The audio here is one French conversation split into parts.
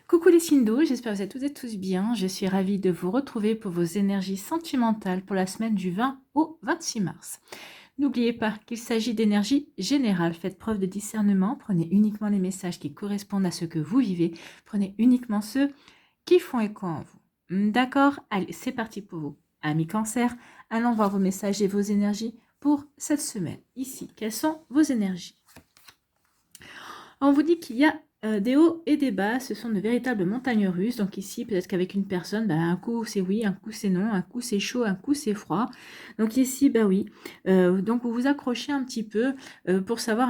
Coucou les signes d'eau, j'espère que vous êtes toutes et tous bien. Je suis ravie de vous retrouver pour vos énergies sentimentales pour la semaine du 20 au 26 mars. N'oubliez pas qu'il s'agit d'énergie générale. Faites preuve de discernement. Prenez uniquement les messages qui correspondent à ce que vous vivez. Prenez uniquement ceux qui font écho en vous. D'accord? Allez, c'est parti pour vous. Amis Cancer, allons voir vos messages et vos énergies pour cette semaine. Ici, quelles sont vos énergies? On vous dit qu'il y a des hauts et des bas, ce sont de véritables montagnes russes. Donc ici, peut-être qu'avec une personne, un coup c'est oui, un coup c'est non, un coup c'est chaud, un coup c'est froid. Donc ici, oui. Donc vous vous accrochez un petit peu pour savoir,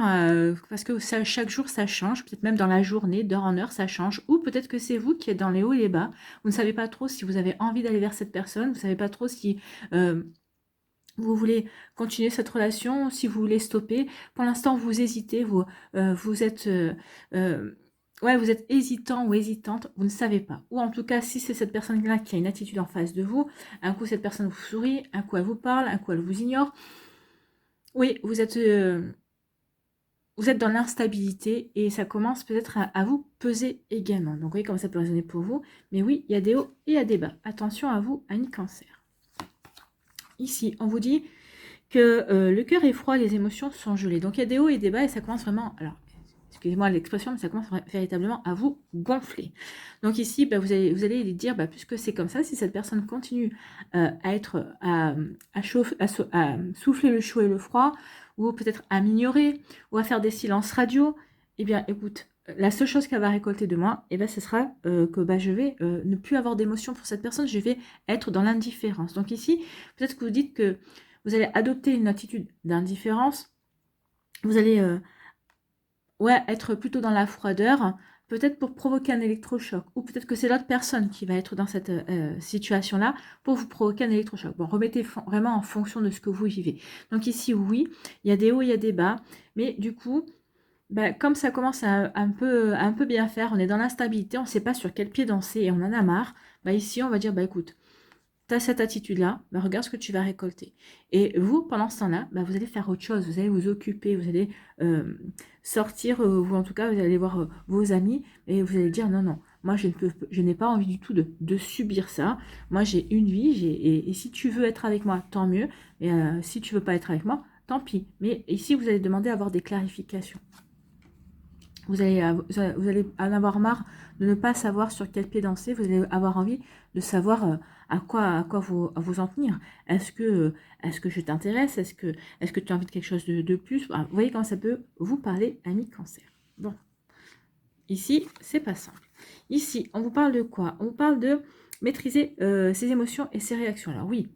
parce que ça, chaque jour ça change, peut-être même dans la journée, d'heure en heure ça change. Ou peut-être que c'est vous qui êtes dans les hauts et les bas. Vous ne savez pas trop si vous avez envie d'aller vers cette personne, vous ne savez pas trop si... vous voulez continuer cette relation, si vous voulez stopper. Pour l'instant, vous hésitez, vous êtes... ouais, vous êtes hésitant ou hésitante, vous ne savez pas. Ou en tout cas, si c'est cette personne-là qui a une attitude en face de vous, un coup cette personne vous sourit, un coup elle vous parle, un coup elle vous ignore. Oui, vous êtes dans l'instabilité et ça commence peut-être à vous peser également. Donc, vous voyez comment ça peut résonner pour vous. Mais oui, il y a des hauts et il y a des bas. Attention à vous, Amis Cancer. Ici, on vous dit que le cœur est froid, les émotions sont gelées. Donc il y a des hauts et des bas et ça commence vraiment, alors excusez-moi l'expression, mais ça commence véritablement à vous gonfler. Donc ici, vous allez lui dire, puisque c'est comme ça, si cette personne continue à souffler le chaud et le froid, ou peut-être à m'ignorer, ou à faire des silences radio, eh bien écoute, la seule chose qu'elle va récolter de moi, ce sera que je vais ne plus avoir d'émotion pour cette personne, je vais être dans l'indifférence. Donc ici, peut-être que vous dites que vous allez adopter une attitude d'indifférence, vous allez être plutôt dans la froideur, peut-être pour provoquer un électrochoc, ou peut-être que c'est l'autre personne qui va être dans cette situation-là pour vous provoquer un électrochoc. Bon, remettez vraiment en fonction de ce que vous vivez. Donc ici, oui, il y a des hauts, il y a des bas, mais du coup, comme ça commence à un peu bien faire, on est dans l'instabilité, on ne sait pas sur quel pied danser et on en a marre, ici, on va dire, écoute, tu as cette attitude-là, regarde ce que tu vas récolter. Et vous, pendant ce temps-là, vous allez faire autre chose, vous allez vous occuper, vous allez sortir, ou en tout cas, vous allez voir vos amis, et vous allez dire, non, non, moi, je n'ai pas envie du tout de subir ça. Moi, j'ai une vie, et si tu veux être avec moi, tant mieux. Et si tu veux pas être avec moi, tant pis. Mais ici, vous allez demander à avoir des clarifications. Vous allez en avoir marre de ne pas savoir sur quel pied danser. Vous allez avoir envie de savoir à quoi vous en tenir. Est-ce que je t'intéresse? Est-ce que tu as envie de quelque chose de plus? Vous voyez comment ça peut vous parler, Amis Cancer. Bon, ici, c'est pas simple. Ici, on vous parle de quoi? On vous parle de maîtriser ses émotions et ses réactions. Alors oui,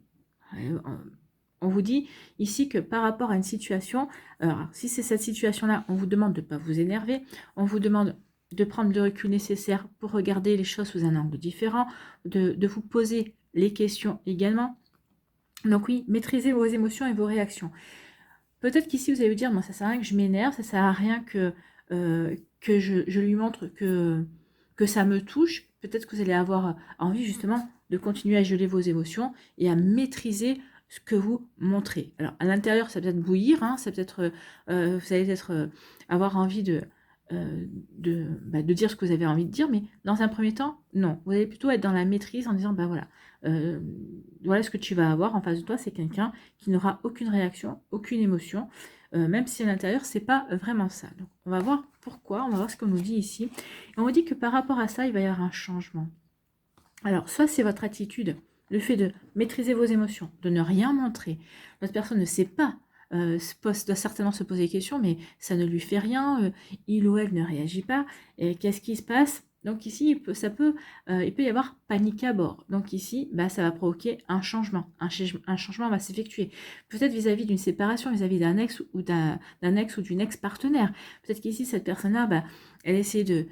on vous dit ici que par rapport à une situation, alors si c'est cette situation-là, on vous demande de ne pas vous énerver, on vous demande de prendre le recul nécessaire pour regarder les choses sous un angle différent, de vous poser les questions également. Donc oui, maîtrisez vos émotions et vos réactions. Peut-être qu'ici, vous allez vous dire, moi, ça sert à rien que je m'énerve, ça sert à rien que je lui montre que ça me touche. Peut-être que vous allez avoir envie justement de continuer à geler vos émotions et à maîtriser ce que vous montrez. Alors, à l'intérieur, ça peut être bouillir, hein, ça peut être, vous allez peut-être avoir envie de dire ce que vous avez envie de dire, mais dans un premier temps, non. Vous allez plutôt être dans la maîtrise en disant, voilà, voilà ce que tu vas avoir en face de toi, c'est quelqu'un qui n'aura aucune réaction, aucune émotion, même si à l'intérieur, c'est pas vraiment ça. Donc, on va voir pourquoi, on va voir ce qu'on nous dit ici. Et on nous dit que par rapport à ça, il va y avoir un changement. Alors, soit c'est votre attitude, le fait de maîtriser vos émotions, de ne rien montrer. L'autre personne ne sait pas, doit certainement se poser des questions, mais ça ne lui fait rien, il ou elle ne réagit pas. Et qu'est-ce qui se passe? Donc ici, il peut y avoir panique à bord. Donc ici, ça va provoquer un changement. Un changement va s'effectuer. Peut-être vis-à-vis d'une séparation, vis-à-vis d'un ex ou d'un ex ou d'une ex-partenaire. Peut-être qu'ici, cette personne-là, elle essaie de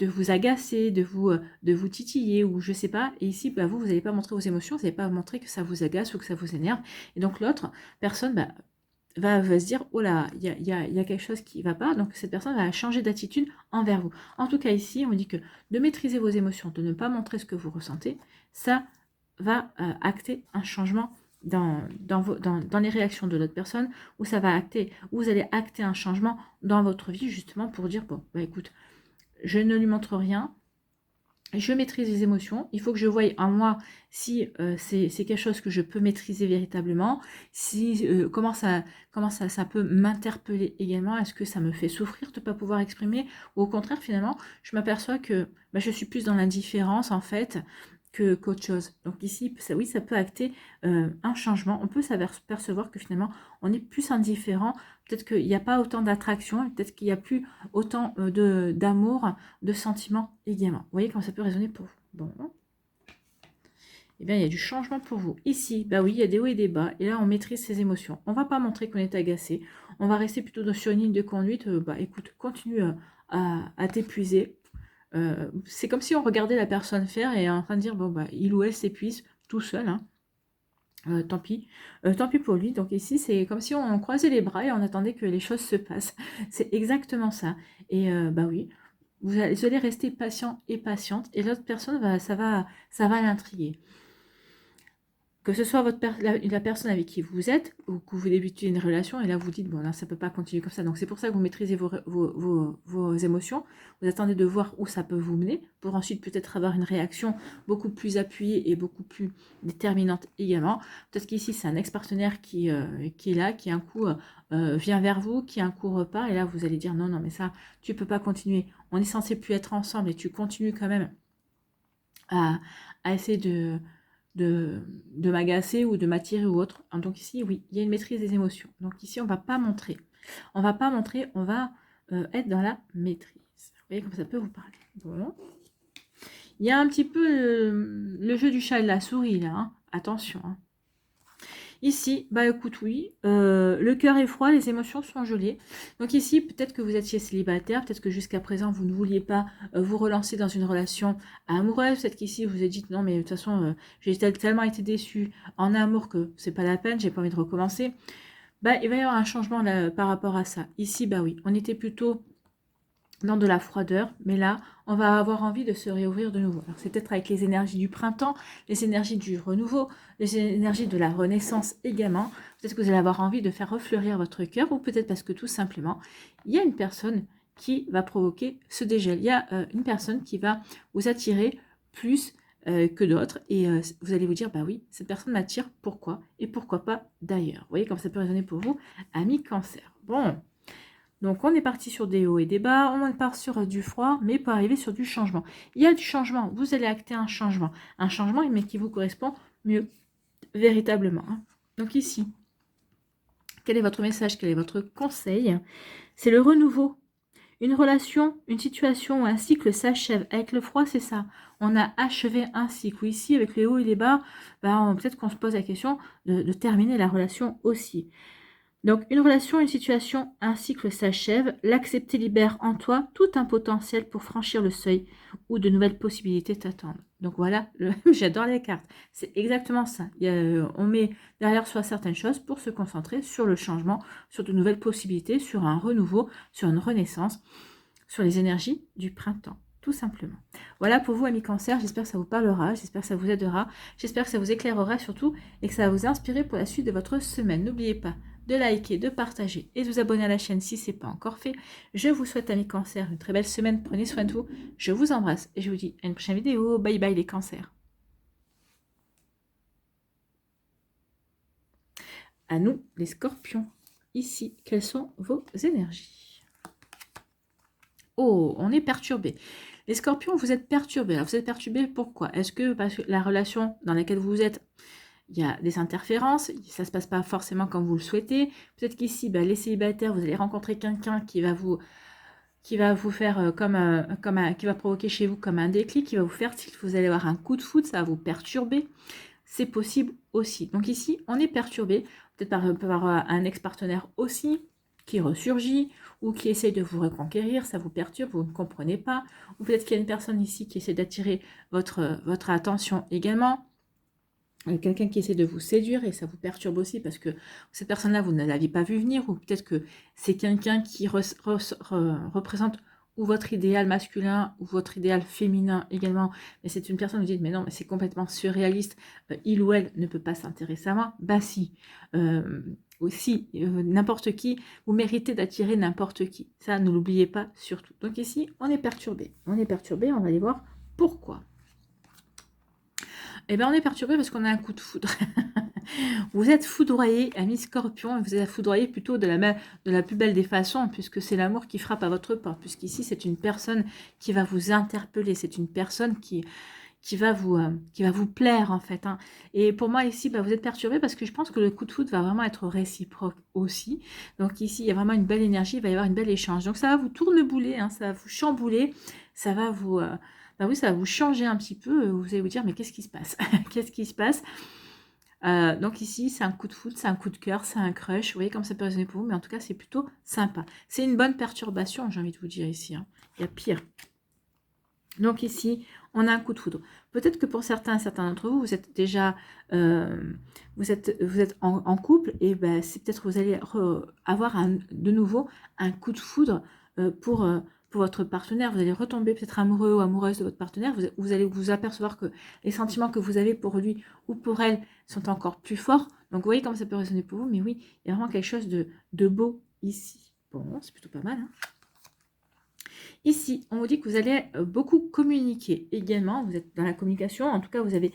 vous agacer, de vous titiller, ou je sais pas. Et ici, vous n'allez pas montrer vos émotions, vous n'allez pas montrer que ça vous agace ou que ça vous énerve. Et donc l'autre personne va se dire, oh là, il y a quelque chose qui ne va pas. Donc cette personne va changer d'attitude envers vous. En tout cas ici, on dit que de maîtriser vos émotions, de ne pas montrer ce que vous ressentez, ça va acter un changement dans les réactions de l'autre personne, ou vous allez acter un changement dans votre vie, justement pour dire, bon, écoute, je ne lui montre rien. Je maîtrise les émotions. Il faut que je voie en moi si c'est quelque chose que je peux maîtriser véritablement, si ça peut m'interpeller également. Est-ce que ça me fait souffrir de ne pas pouvoir exprimer, ou au contraire finalement je m'aperçois que je suis plus dans l'indifférence en fait qu'autre chose. Donc ici, oui, ça peut acter un changement. On peut s'apercevoir que finalement on est plus indifférent. Peut-être qu'il n'y a pas autant d'attraction, peut-être qu'il n'y a plus autant d'amour, de sentiments également. Vous voyez comment ça peut résonner pour vous. Bon. Eh bien, il y a du changement pour vous. Ici, bah oui, il y a des hauts et des bas. Et là, on maîtrise ses émotions. On ne va pas montrer qu'on est agacé. On va rester plutôt sur une ligne de conduite. Écoute, continue à t'épuiser. C'est comme si on regardait la personne faire et en train de dire, bon, il ou elle s'épuise tout seul. Hein. Tant pis pour lui. Donc ici, c'est comme si on croisait les bras et on attendait que les choses se passent. C'est exactement ça. Et oui, vous allez rester patient et patiente, et l'autre personne, ça va l'intriguer. Que ce soit la personne avec qui vous êtes, ou que vous débutez une relation, et là vous dites, bon là ça peut pas continuer comme ça, donc c'est pour ça que vous maîtrisez vos émotions, vous attendez de voir où ça peut vous mener, pour ensuite peut-être avoir une réaction beaucoup plus appuyée et beaucoup plus déterminante également. Peut-être qu'ici c'est un ex-partenaire qui est là, qui un coup vient vers vous, qui un coup repart, et là vous allez dire, non mais ça, tu peux pas continuer, on est censé plus être ensemble, et tu continues quand même à essayer de m'agacer ou de m'attirer ou autre. Donc ici, oui, il y a une maîtrise des émotions. Donc ici, on va pas montrer. On va être dans la maîtrise. Vous voyez comme ça peut vous parler. Bon. Il y a un petit peu le jeu du chat et de la souris, là. Hein. Attention. Hein. Ici, écoute, oui, le cœur est froid, les émotions sont gelées. Donc ici, peut-être que vous étiez célibataire, peut-être que jusqu'à présent, vous ne vouliez pas vous relancer dans une relation amoureuse. Peut-être qu'ici, vous vous êtes dit, non, mais de toute façon, j'ai tellement été déçue en amour que c'est pas la peine, j'ai pas envie de recommencer. Il va y avoir un changement là, par rapport à ça. Ici, oui, on était plutôt dans de la froideur, mais là, on va avoir envie de se réouvrir de nouveau. Alors, c'est peut-être avec les énergies du printemps, les énergies du renouveau, les énergies de la renaissance également. Peut-être que vous allez avoir envie de faire refleurir votre cœur, ou peut-être parce que tout simplement, il y a une personne qui va provoquer ce dégel. Il y a une personne qui va vous attirer plus que d'autres, et vous allez vous dire, oui, cette personne m'attire, pourquoi? Et pourquoi pas d'ailleurs? Vous voyez comme ça peut résonner pour vous, amis Cancer. Bon. Donc, on est parti sur des hauts et des bas, on part sur du froid, mais pour arriver sur du changement. Il y a du changement, vous allez acter un changement, mais qui vous correspond mieux, véritablement. Hein. Donc ici, quel est votre message, quel est votre conseil? C'est le renouveau. Une relation, une situation ou un cycle s'achève. Avec le froid, c'est ça. On a achevé un cycle. Ici, avec les hauts et les bas, peut-être qu'on se pose la question de terminer la relation aussi. Donc, une relation, une situation, un cycle s'achève. L'accepter libère en toi tout un potentiel pour franchir le seuil où de nouvelles possibilités t'attendent. Donc voilà, j'adore les cartes. C'est exactement ça. On met derrière soi certaines choses pour se concentrer sur le changement, sur de nouvelles possibilités, sur un renouveau, sur une renaissance, sur les énergies du printemps. Tout simplement. Voilà pour vous, amis Cancer. J'espère que ça vous parlera, j'espère que ça vous aidera, j'espère que ça vous éclairera surtout et que ça va vous inspirer pour la suite de votre semaine. N'oubliez pas de liker, de partager et de vous abonner à la chaîne si ce n'est pas encore fait. Je vous souhaite, amis Cancer, une très belle semaine. Prenez soin de vous. Je vous embrasse et je vous dis à une prochaine vidéo. Bye bye les Cancers. À nous, les Scorpions. Ici, quelles sont vos énergies? Oh, on est perturbé. Les Scorpions, vous êtes perturbés. Alors, vous êtes perturbés pourquoi? Est-ce que parce que la relation dans laquelle vous êtes, il y a des interférences, ça ne se passe pas forcément comme vous le souhaitez. Peut-être qu'ici, les célibataires, vous allez rencontrer quelqu'un qui va vous faire qui va provoquer chez vous comme un déclic, qui va vous faire tilt, vous allez avoir un coup de foudre, ça va vous perturber. C'est possible aussi. Donc ici, on est perturbé. Peut-être par un ex-partenaire aussi qui ressurgit ou qui essaye de vous reconquérir, ça vous perturbe, vous ne comprenez pas. Ou peut-être qu'il y a une personne ici qui essaie d'attirer votre attention également. Quelqu'un qui essaie de vous séduire et ça vous perturbe aussi parce que cette personne-là, vous ne l'aviez pas vu venir, ou peut-être que c'est quelqu'un qui représente ou votre idéal masculin ou votre idéal féminin également, mais c'est une personne, vous dites, mais non, mais c'est complètement surréaliste, il ou elle ne peut pas s'intéresser à moi. Si, aussi, n'importe qui, vous méritez d'attirer n'importe qui. Ça, ne l'oubliez pas surtout. Donc ici, on est perturbé. On est perturbé, on va aller voir pourquoi. Eh bien, on est perturbé parce qu'on a un coup de foudre. Vous êtes foudroyé, ami Scorpion, et vous êtes foudroyé plutôt de la plus belle des façons, puisque c'est l'amour qui frappe à votre porte, puisqu'ici, c'est une personne qui va vous interpeller, c'est une personne qui va vous plaire, en fait. Hein. Et pour moi, ici, bah, vous êtes perturbé parce que je pense que le coup de foudre va vraiment être réciproque aussi. Donc ici, il y a vraiment une belle énergie, il va y avoir une belle échange. Donc ça va vous tournebouler, hein, ça va vous chambouler, ça va vous... bah oui, ça va vous changer un petit peu. Vous allez vous dire, mais qu'est-ce qui se passe? Qu'est-ce qui se passe? Donc ici, c'est un coup de foudre, c'est un coup de cœur, c'est un crush. Vous voyez comme ça peut résonner pour vous, mais en tout cas, c'est plutôt sympa. C'est une bonne perturbation, j'ai envie de vous dire ici. Hein. Il y a pire. Donc ici, on a un coup de foudre. Peut-être que pour certains d'entre vous, vous êtes déjà vous êtes en couple et ben, c'est peut-être vous allez avoir de nouveau un coup de foudre pour votre partenaire. Vous allez retomber peut-être amoureux ou amoureuse de votre partenaire. Vous allez vous apercevoir que les sentiments que vous avez pour lui ou pour elle sont encore plus forts. Donc vous voyez comment ça peut résonner pour vous. Mais oui, il y a vraiment quelque chose de beau ici. Bon, c'est plutôt pas mal. Hein. Ici, on vous dit que vous allez beaucoup communiquer également. Vous êtes dans la communication. En tout cas, vous avez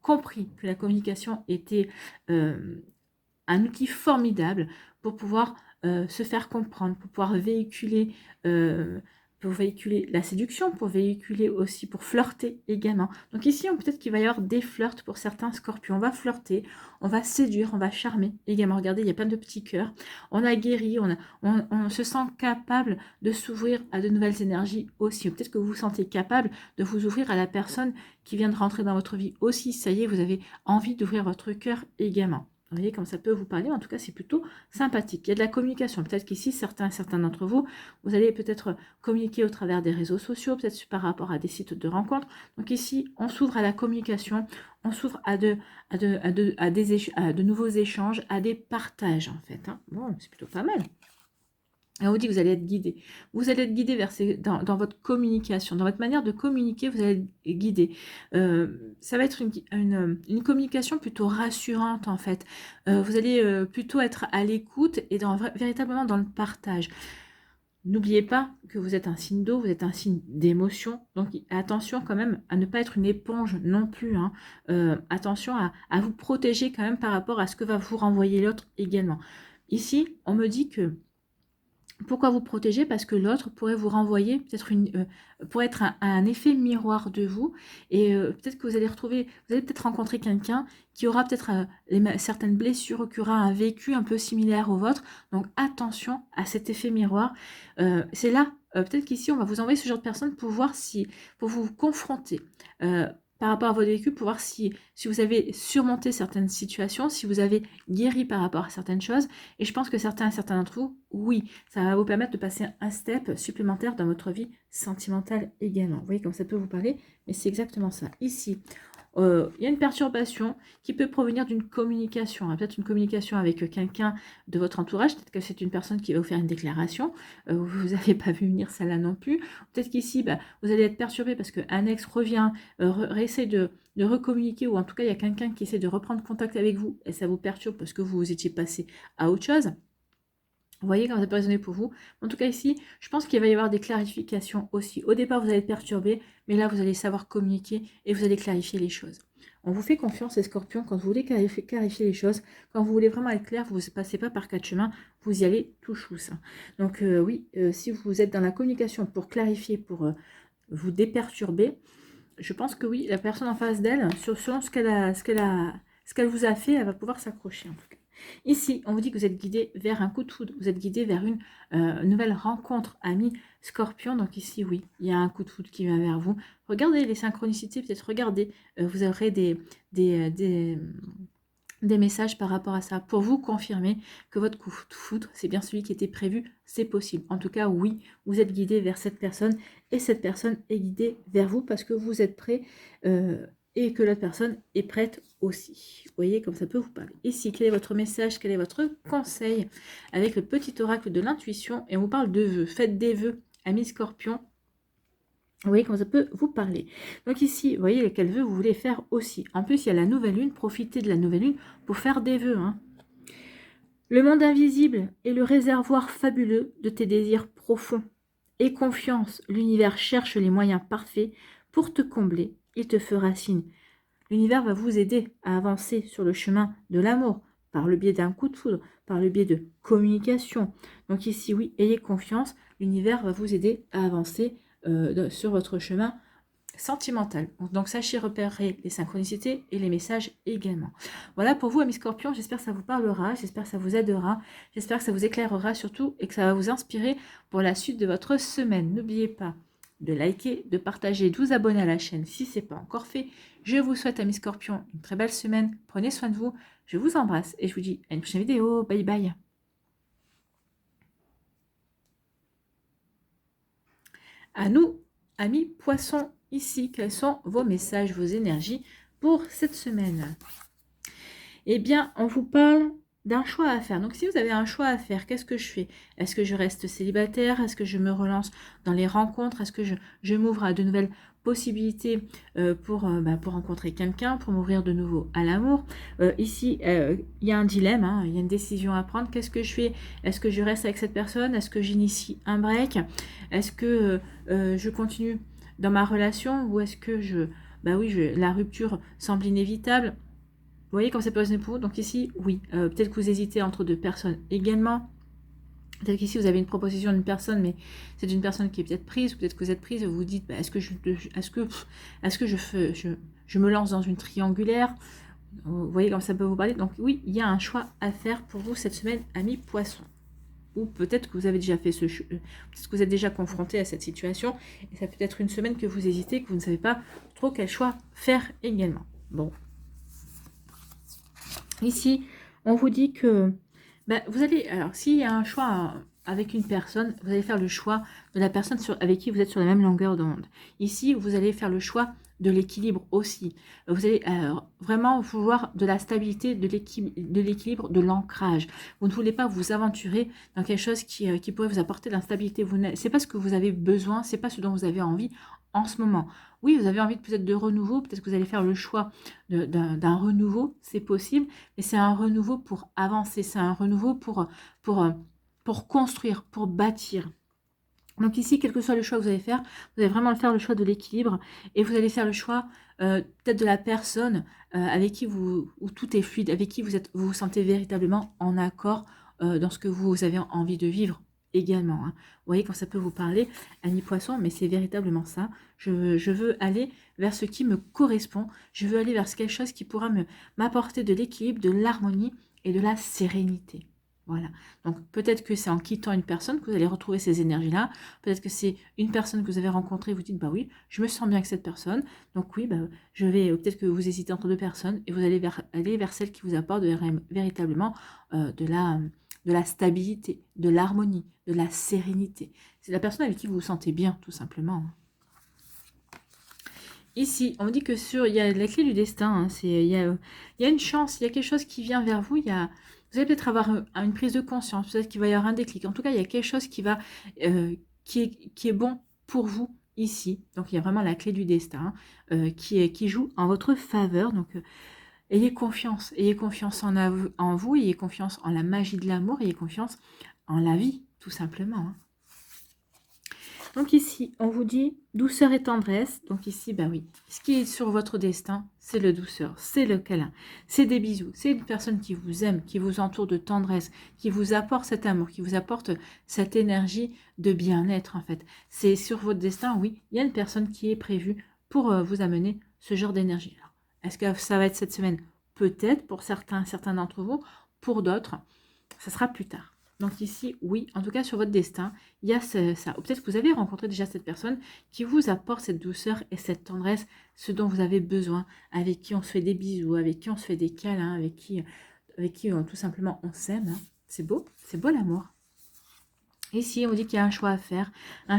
compris que la communication était un outil formidable pour pouvoir se faire comprendre, pour pouvoir véhiculer la séduction, pour véhiculer aussi, pour flirter également. Donc ici, peut-être qu'il va y avoir des flirts pour certains scorpions. On va flirter, on va séduire, on va charmer également. Regardez, il y a plein de petits cœurs. On a guéri, on se sent capable de s'ouvrir à de nouvelles énergies aussi. Peut-être que vous vous sentez capable de vous ouvrir à la personne qui vient de rentrer dans votre vie aussi. Ça y est, vous avez envie d'ouvrir votre cœur également. Vous voyez comme ça peut vous parler, en tout cas c'est plutôt sympathique. Il y a de la communication, peut-être qu'ici certains d'entre vous, vous allez peut-être communiquer au travers des réseaux sociaux, peut-être par rapport à des sites de rencontres. Donc ici, on s'ouvre à la communication, on s'ouvre à de nouveaux échanges, à des partages en fait. Hein. Bon, c'est plutôt pas mal. Et on vous dit que vous allez être guidé. Vous allez être guidé dans votre communication, dans votre manière de communiquer, vous allez être guidé. Ça va être une communication plutôt rassurante en fait. Vous allez plutôt être à l'écoute et véritablement dans le partage. N'oubliez pas que vous êtes un signe d'eau, vous êtes un signe d'émotion. Donc attention quand même à ne pas être une éponge non plus. Hein. Attention à vous protéger quand même par rapport à ce que va vous renvoyer l'autre également. Ici, on me dit que pourquoi vous protéger? Parce que l'autre pourrait vous renvoyer peut-être pour être un effet miroir de vous. Et peut-être que vous allez peut-être rencontrer quelqu'un qui aura peut-être certaines blessures, qui aura un vécu un peu similaire au vôtre. Donc attention à cet effet miroir. C'est là, peut-être qu'ici, on va vous envoyer ce genre de personne pour vous confronter. Par rapport à votre vécu, pour voir si vous avez surmonté certaines situations, si vous avez guéri par rapport à certaines choses. Et je pense que certains d'entre vous, oui, ça va vous permettre de passer un step supplémentaire dans votre vie sentimentale également. Vous voyez comme ça peut vous parler, mais c'est exactement ça. Ici, il y a une perturbation qui peut provenir d'une communication, hein, peut-être une communication avec quelqu'un de votre entourage, peut-être que c'est une personne qui va vous faire une déclaration, vous n'avez pas vu venir celle-là non plus, peut-être qu'ici, bah, vous allez être perturbé parce qu'un ex revient, réessaye de recommuniquer, ou en tout cas, il y a quelqu'un qui essaie de reprendre contact avec vous, et ça vous perturbe parce que vous étiez passé à autre chose. Vous voyez comment ça peut résonner pour vous. En tout cas ici, je pense qu'il va y avoir des clarifications aussi. Au départ, vous allez être perturbé, mais là, vous allez savoir communiquer et vous allez clarifier les choses. On vous fait confiance, les scorpions, quand vous voulez clarifier les choses, quand vous voulez vraiment être clair, vous ne passez pas par quatre chemins, vous y allez tout chousse. Donc oui, si vous êtes dans la communication pour clarifier, pour vous déperturber, je pense que oui, la personne en face d'elle, selon ce qu'elle vous a fait, elle va pouvoir s'accrocher en tout cas. Ici, on vous dit que vous êtes guidé vers un coup de foudre, vous êtes guidé vers une nouvelle rencontre, ami Scorpion. Donc ici, oui, il y a un coup de foudre qui vient vers vous. Regardez les synchronicités, peut-être regardez, vous aurez des messages par rapport à ça pour vous confirmer que votre coup de foudre, c'est bien celui qui était prévu, c'est possible. En tout cas, oui, vous êtes guidé vers cette personne et cette personne est guidée vers vous parce que vous êtes prêt et que l'autre personne est prête aussi. Vous voyez comme ça peut vous parler. Ici, quel est votre message, quel est votre conseil avec le petit oracle de l'intuition et on vous parle de vœux. Faites des vœux, amis Scorpion. Vous voyez comment ça peut vous parler. Donc ici, vous voyez quel vœu vous voulez faire aussi. En plus, il y a la nouvelle lune. Profitez de la nouvelle lune pour faire des vœux. Hein. Le monde invisible est le réservoir fabuleux de tes désirs profonds. Aie confiance, l'univers cherche les moyens parfaits pour te combler. Il te fera signe. L'univers va vous aider à avancer sur le chemin de l'amour, par le biais d'un coup de foudre, par le biais de communication. Donc ici, oui, ayez confiance, l'univers va vous aider à avancer sur votre chemin sentimental. Donc sachez repérer les synchronicités et les messages également. Voilà pour vous, amis Scorpions, j'espère que ça vous parlera, j'espère que ça vous aidera, j'espère que ça vous éclairera surtout et que ça va vous inspirer pour la suite de votre semaine. N'oubliez pas de liker, de partager, de vous abonner à la chaîne si ce n'est pas encore fait. Je vous souhaite, amis Scorpions, une très belle semaine. Prenez soin de vous, je vous embrasse et je vous dis à une prochaine vidéo. Bye bye. À nous, amis Poissons, ici, quels sont vos messages, vos énergies pour cette semaine? Eh bien, on vous parle d'un choix à faire. Donc, si vous avez un choix à faire, qu'est-ce que je fais? Est-ce que je reste célibataire? Est-ce que je me relance dans les rencontres? Est-ce que je m'ouvre à de nouvelles possibilités pour rencontrer quelqu'un, pour m'ouvrir de nouveau à l'amour? Ici, il y a un dilemme, hein, il y a une décision à prendre. Qu'est-ce que je fais? Est-ce que je reste avec cette personne? Est-ce que j'initie un break? Est-ce que je continue dans ma relation? Ou est-ce que la rupture semble inévitable? Vous voyez comme ça peut résonner pour vous. Donc ici, oui, peut-être que vous hésitez entre deux personnes également. Peut-être qu'ici, vous avez une proposition d'une personne, mais c'est une personne qui est peut-être prise. Peut-être que vous êtes prise, vous vous dites, est-ce que je me lance dans une triangulaire? Vous voyez comme ça peut vous parler. Donc oui, il y a un choix à faire pour vous cette semaine, amis Poissons. Ou peut-être que vous avez déjà fait peut-être que vous êtes déjà confronté à cette situation. Et ça peut être une semaine que vous hésitez, que vous ne savez pas trop quel choix faire également. Bon. Ici, on vous dit que vous allez, alors s'il y a un choix avec une personne, vous allez faire le choix de la personne avec qui vous êtes sur la même longueur d'onde. Ici, vous allez faire le choix de l'équilibre aussi. Vous allez vraiment vouloir de la stabilité, de l'équilibre, de l'ancrage. Vous ne voulez pas vous aventurer dans quelque chose qui pourrait vous apporter de l'instabilité. Ce n'est pas ce que vous avez besoin, ce n'est pas ce dont vous avez envie en ce moment. Oui, vous avez envie peut-être de renouveau, peut-être que vous allez faire le choix d'un renouveau, c'est possible, mais c'est un renouveau pour avancer, c'est un renouveau pour construire, pour bâtir. Donc ici, quel que soit le choix que vous allez faire, vous allez vraiment faire le choix de l'équilibre et vous allez faire le choix peut-être de la personne avec qui où tout est fluide, avec qui vous vous sentez véritablement en accord dans ce que vous avez envie de vivre également. Hein. Vous voyez quand ça peut vous parler, Annie Poisson, mais c'est véritablement ça. Je veux aller vers ce qui me correspond. Je veux aller vers quelque chose qui pourra m'apporter de l'équilibre, de l'harmonie et de la sérénité. Voilà. Donc peut-être que c'est en quittant une personne que vous allez retrouver ces énergies-là. Peut-être que c'est une personne que vous avez rencontrée, vous dites, bah oui, je me sens bien avec cette personne. Donc oui, je vais, peut-être que vous hésitez entre deux personnes et vous allez aller vers celle qui vous apporte véritablement de la stabilité, de l'harmonie, de la sérénité. C'est la personne avec qui vous vous sentez bien, tout simplement. Ici, on dit que il y a la clé du destin, hein, il y a une chance, il y a quelque chose qui vient vers vous, vous allez peut-être avoir une prise de conscience, peut-être qu'il va y avoir un déclic. En tout cas, il y a quelque chose qui est bon pour vous ici. Donc, il y a vraiment la clé du destin qui joue en votre faveur. Donc, ayez confiance en vous, ayez confiance en la magie de l'amour, ayez confiance en la vie, tout simplement. Hein. Donc ici, on vous dit douceur et tendresse. Donc ici, oui, ce qui est sur votre destin, c'est le douceur, c'est le câlin, c'est des bisous, c'est une personne qui vous aime, qui vous entoure de tendresse, qui vous apporte cet amour, qui vous apporte cette énergie de bien-être en fait. C'est sur votre destin, oui, il y a une personne qui est prévue pour vous amener ce genre d'énergie. Est-ce que ça va être cette semaine? Peut-être pour certains d'entre vous, pour d'autres, ça sera plus tard. Donc ici, oui, en tout cas sur votre destin, il y a ça. Ou peut-être que vous avez rencontré déjà cette personne qui vous apporte cette douceur et cette tendresse, ce dont vous avez besoin, avec qui on se fait des bisous, avec qui on se fait des câlins, avec qui tout simplement on s'aime. Hein. C'est beau l'amour. Ici, on dit qu'il y a un choix à faire et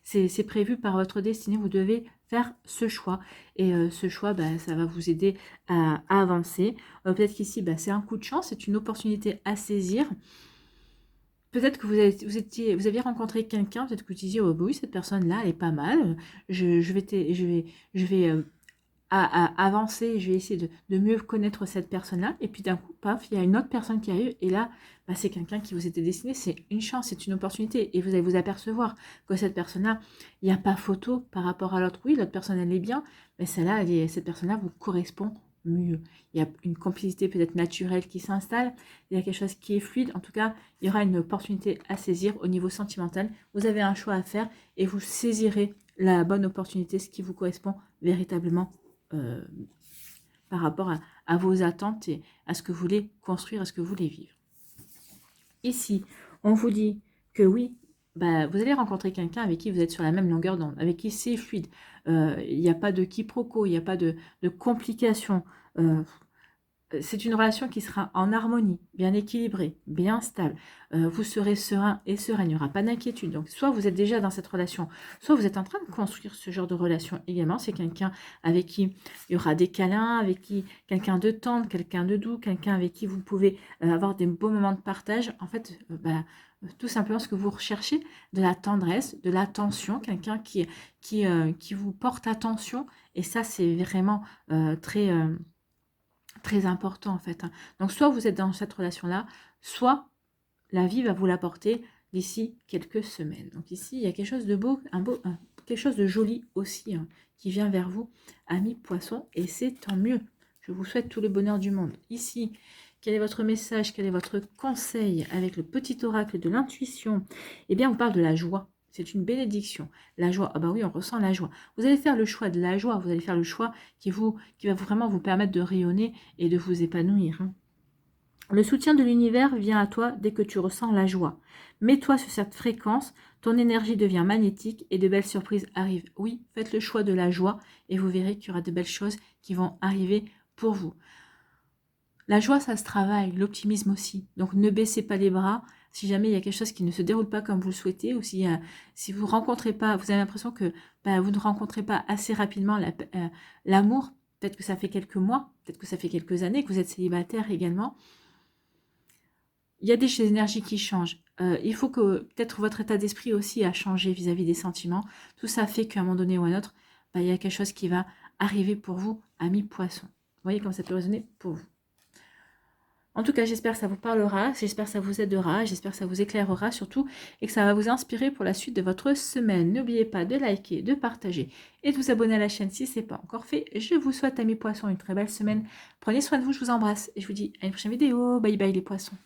c'est prévu par votre destinée. Vous devez faire ce choix et ce choix, ça va vous aider à avancer. Peut-être qu'ici, c'est un coup de chance, c'est une opportunité à saisir. Peut-être que vous aviez rencontré quelqu'un, peut-être que vous disiez, oh, oui, cette personne-là, elle est pas mal. Je vais à avancer, je vais essayer de mieux connaître cette personne-là. Et puis d'un coup, paf, il y a une autre personne qui arrive. Et là, bah, c'est quelqu'un qui vous était destiné. C'est une chance, c'est une opportunité. Et vous allez vous apercevoir que cette personne-là, il n'y a pas photo par rapport à l'autre. Oui, l'autre personne, elle est bien. Mais celle-là, cette personne-là vous correspond mieux. Il y a une complicité peut-être naturelle qui s'installe. Il y a quelque chose qui est fluide. En tout cas, il y aura une opportunité à saisir au niveau sentimental. Vous avez un choix à faire et vous saisirez la bonne opportunité, ce qui vous correspond véritablement par rapport à vos attentes et à ce que vous voulez construire, à ce que vous voulez vivre. Ici, on vous dit que oui, bah, vous allez rencontrer quelqu'un avec qui vous êtes sur la même longueur d'onde, avec qui c'est fluide. Il n'y a pas de quiproquo, il n'y a pas de complications. C'est une relation qui sera en harmonie, bien équilibrée, bien stable. Vous serez serein et sereine, il n'y aura pas d'inquiétude. Donc, soit vous êtes déjà dans cette relation, soit vous êtes en train de construire ce genre de relation également. C'est quelqu'un avec qui il y aura des câlins, avec qui quelqu'un de tendre, quelqu'un de doux, quelqu'un avec qui vous pouvez avoir des beaux moments de partage. En fait, tout simplement ce que vous recherchez, de la tendresse, de l'attention, quelqu'un qui vous porte attention. Et ça, c'est vraiment très important en fait. Donc soit vous êtes dans cette relation-là, soit la vie va vous l'apporter d'ici quelques semaines. Donc ici, il y a quelque chose de beau, quelque chose de joli aussi qui vient vers vous, amis poissons, et c'est tant mieux. Je vous souhaite tout le bonheur du monde. Ici, quel est votre message, quel est votre conseil avec le petit oracle de l'intuition? Eh bien, on parle de la joie. C'est une bénédiction. La joie, ah bah oui, on ressent la joie. Vous allez faire le choix de la joie, vous allez faire le choix qui va vraiment vous permettre de rayonner et de vous épanouir. Le soutien de l'univers vient à toi dès que tu ressens la joie. Mets-toi sur cette fréquence, ton énergie devient magnétique et de belles surprises arrivent. Oui, faites le choix de la joie et vous verrez qu'il y aura de belles choses qui vont arriver pour vous. La joie, ça se travaille, l'optimisme aussi. Donc ne baissez pas les bras. Si jamais il y a quelque chose qui ne se déroule pas comme vous le souhaitez, ou si vous rencontrez pas, vous avez l'impression que vous ne rencontrez pas assez rapidement l'amour, peut-être que ça fait quelques mois, peut-être que ça fait quelques années, que vous êtes célibataire également, il y a des énergies qui changent. Il faut que peut-être votre état d'esprit aussi a changé vis-à-vis des sentiments. Tout ça fait qu'à un moment donné ou à un autre, il y a quelque chose qui va arriver pour vous, amis poissons. Vous voyez comme ça peut résonner pour vous. En tout cas, j'espère que ça vous parlera, j'espère que ça vous aidera, j'espère que ça vous éclairera surtout et que ça va vous inspirer pour la suite de votre semaine. N'oubliez pas de liker, de partager et de vous abonner à la chaîne si ce n'est pas encore fait. Je vous souhaite, amis poissons, une très belle semaine. Prenez soin de vous, je vous embrasse et je vous dis à une prochaine vidéo. Bye bye les poissons.